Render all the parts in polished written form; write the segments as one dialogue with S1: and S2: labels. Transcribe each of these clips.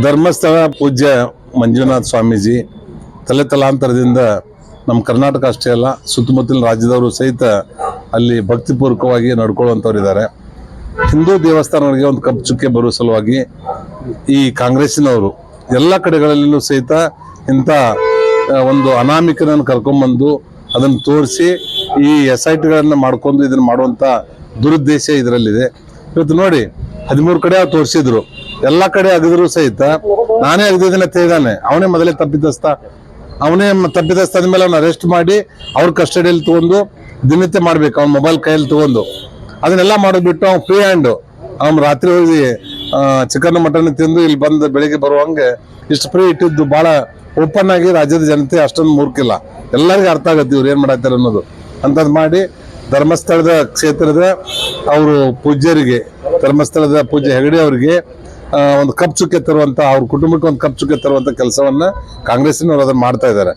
S1: ಧರ್ಮಸ್ಥಳ ಪೂಜ್ಯ ಮಂಜುನಾಥ ಸ್ವಾಮೀಜಿ ತಲೆ ತಲಾಂತರದಿಂದ ನಮ್ಮ ಕರ್ನಾಟಕ ಅಷ್ಟೇ ಅಲ್ಲ ಸುತ್ತಮುತ್ತಲಿನ ರಾಜ್ಯದವರು ಸಹಿತ ಅಲ್ಲಿ ಭಕ್ತಿಪೂರ್ವಕವಾಗಿ ನಡ್ಕೊಳ್ಳುವಂಥವ್ರು ಇದ್ದಾರೆ. ಹಿಂದೂ ದೇವಸ್ಥಾನಗಳಿಗೆ ಒಂದು ಕಪ್ಪು ಚುಕ್ಕೆ ಬರುವ ಸಲುವಾಗಿ ಈ ಕಾಂಗ್ರೆಸ್ಸಿನವರು ಎಲ್ಲ ಕಡೆಗಳಲ್ಲೂ ಸಹಿತ ಇಂಥ ಒಂದು ಅನಾಮಿಕನನ್ನು ಕರ್ಕೊಂಡ್ಬಂದು ಅದನ್ನು ತೋರಿಸಿ ಈ SITಗಳನ್ನು ಮಾಡ್ಕೊಂಡು ಇದನ್ನು ಮಾಡುವಂಥ ದುರುದ್ದೇಶ ಇದರಲ್ಲಿದೆ. ಇವತ್ತು ನೋಡಿ 13 ಕಡೆ ತೋರಿಸಿದ್ರು, ಎಲ್ಲ ಕಡೆ ಅಗದ್ರು ಸಹಿತ ನಾನೇ ಅಗದಿದ್ದೇನೆ ಅಂತ ಹೇಳಿದಾನೆ. ಅವನೇ ಮೊದಲೇ ತಪ್ಪಿತಸ್ಥ ಅಂದಮೇಲೆ ಅವ್ನ ಅರೆಸ್ಟ್ ಮಾಡಿ ಅವ್ರ ಕಸ್ಟಡಿಯಲ್ಲಿ ತಗೊಂಡು ದಿನತೆ ಮಾಡ್ಬೇಕು. ಅವ್ನ ಮೊಬೈಲ್ ಕೈಯಲ್ಲಿ ತಗೊಂಡು ಅದನ್ನೆಲ್ಲ ಮಾಡಿಬಿಟ್ಟು ಅವ್ನು ಫ್ರೀ ಹ್ಯಾಂಡ್ ಅವ್ನು ರಾತ್ರಿ ಹೋಗಿ ಚಿಕನ್ ಮಟನ್ ತಿಂದು ಇಲ್ಲಿ ಬಂದು ಬೆಳಿಗ್ಗೆ ಬರುವಂಗೆ ಇಷ್ಟು ಫ್ರೀ ಇಟ್ಟಿದ್ದು ಭಾಳ ಓಪನ್ ಆಗಿ ರಾಜ್ಯದ ಜನತೆ ಅಷ್ಟೊಂದು ಮೂರ್ಖಿಲ್ಲ. ಎಲ್ಲರಿಗೂ ಅರ್ಥ ಆಗತ್ತೆ ಇವ್ರು ಏನ್ ಮಾಡತ್ತಾರೆ ಅನ್ನೋದು. ಅಂಥದ್ದು ಮಾಡಿ ಧರ್ಮಸ್ಥಳದ ಕ್ಷೇತ್ರದ ಅವರು ಪೂಜ್ಯರಿಗೆ, ಧರ್ಮಸ್ಥಳದ ಪೂಜ್ಯ ಹೆಗಡೆ ಅವರಿಗೆ ಒಂದು ಕಪ್ ಚುಕ್ಕೆ ತರುವಂತ, ಅವ್ರ ಕುಟುಂಬಕ್ಕೆ ಒಂದು ಕಪ್ ಚುಕ್ಕೆ ತರುವಂತ ಕೆಲಸವನ್ನ ಕಾಂಗ್ರೆಸ್ಸಿನವರು ಅದನ್ನ ಮಾಡ್ತಾ ಇದ್ದಾರೆ.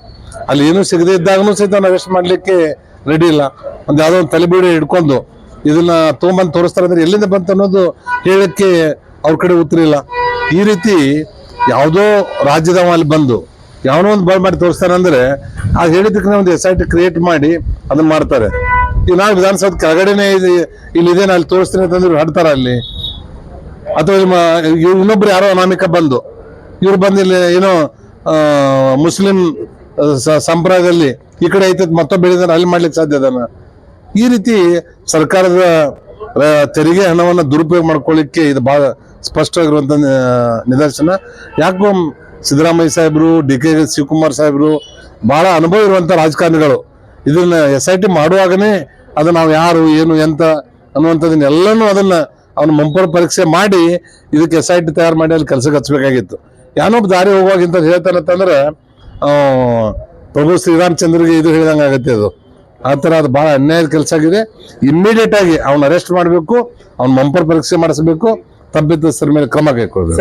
S1: ಅಲ್ಲಿ ಏನೂ ಸಿಗದೇ ಇದ್ದಾಗನೂ ಸಹಿತ ಅರೆಸ್ಟ್ ಮಾಡ್ಲಿಕ್ಕೆ ರೆಡಿ ಇಲ್ಲ. ಒಂದು ಯಾವುದೋ ಒಂದು ತಲೆಬೀಡಿ ಹಿಡ್ಕೊಂಡು ಇದನ್ನ ತೊಗೊಂಬಂದು ತೋರಿಸ್ತಾರೆ ಅಂದ್ರೆ ಎಲ್ಲಿಂದ ಬಂತು ಅನ್ನೋದು ಹೇಳಕ್ಕೆ ಅವ್ರ ಕಡೆ ಉತ್ತರ ಇಲ್ಲ. ಈ ರೀತಿ ಯಾವುದೋ ರಾಜ್ಯದ ಅಲ್ಲಿ ಬಂದು ಯಾವನೋ ಒಂದು ಬಾಳ್ ಮಾಡಿ ತೋರಿಸ್ತಾನೆ ಅಂದ್ರೆ ಆ ಹೇಳಿದ್ದಕ್ಕೆ ಒಂದು SIT ಕ್ರಿಯೇಟ್ ಮಾಡಿ ಅದನ್ನ ಮಾಡ್ತಾರೆ. ಈಗ ನಾವು ವಿಧಾನಸೌಧ ಕೆಳಗಡೆನೆ ಇಲ್ಲಿದೆ ಅಲ್ಲಿ ತೋರಿಸ್ತೀನಿ ಅಂತಂದ್ರೆ ಹಾಡ್ತಾರ ಅಲ್ಲಿ, ಅಥವಾ ಇನ್ನೊಬ್ರು ಯಾರೋ ಅನಾಮಿಕ ಬಂದು ಇವ್ರು ಬಂದು ಇಲ್ಲಿ ಏನೋ ಮುಸ್ಲಿಂ ಸಂಪ್ರದಾಯದಲ್ಲಿ ಈ ಕಡೆ ಐತೆ ಮತ್ತೊಬ್ಬ ಬೆಳೆದ್ರೆ ಅಲ್ಲಿ ಮಾಡ್ಲಿಕ್ಕೆ ಸಾಧ್ಯ ಅದನ್ನ. ಈ ರೀತಿ ಸರ್ಕಾರದ ತೆರಿಗೆ ಹಣವನ್ನು ದುರುಪಯೋಗ ಮಾಡ್ಕೊಳ್ಳಿಕ್ಕೆ ಇದು ಬಹಳ ಸ್ಪಷ್ಟವಾಗಿರುವಂತ ನಿದರ್ಶನ. ಯಾಕೋ ಸಿದ್ದರಾಮಯ್ಯ ಸಾಹೇಬರು, DK ಶಿವಕುಮಾರ್ ಸಾಹೇಬರು ಬಹಳ ಅನುಭವ ಇರುವಂತ ರಾಜಕಾರಣಿಗಳು ಇದನ್ನ SIT ಮಾಡುವಾಗನೇ ಅದು ನಾವು ಯಾರು ಏನು ಎಂತ ಅನ್ನುವಂಥದ್ದನ್ನ ಎಲ್ಲನೂ ಅದನ್ನ ಅವ್ನ ಮಂಪರ ಪರೀಕ್ಷೆ ಮಾಡಿ ಇದಕ್ಕೆ SIT ತಯಾರು ಮಾಡಿ ಅಲ್ಲಿ ಕೆಲಸಕ್ಕೆ ಹಚ್ಚಬೇಕಾಗಿತ್ತು. ಯಾನೊಬ್ಬ ದಾರಿ ಹೋಗುವಾಗಿಂತ ಹೇಳ್ತಾನಂತಂದ್ರೆ ಪ್ರಭು ಶ್ರೀರಾಮಚಂದ್ರಿಗೆ ಇದು ಹೇಳಿದಂಗೆ ಆಗತ್ತೆ. ಅದು ಆ ಥರ ಅದು ಬಹಳ ಅನ್ಯಾಯದ ಕೆಲಸ ಆಗಿದೆ. ಇಮ್ಮಿಡಿಯೇಟ್ ಆಗಿ ಅವ್ನ ಅರೆಸ್ಟ್ ಮಾಡಬೇಕು, ಅವ್ನ ಮಂಪರ ಪರೀಕ್ಷೆ ಮಾಡಿಸಬೇಕು, ತಪ್ಪಿತಸ್ಥರ ಮೇಲೆ ಕ್ರಮ ಕೈಗೊಳ್ಬೇಕು.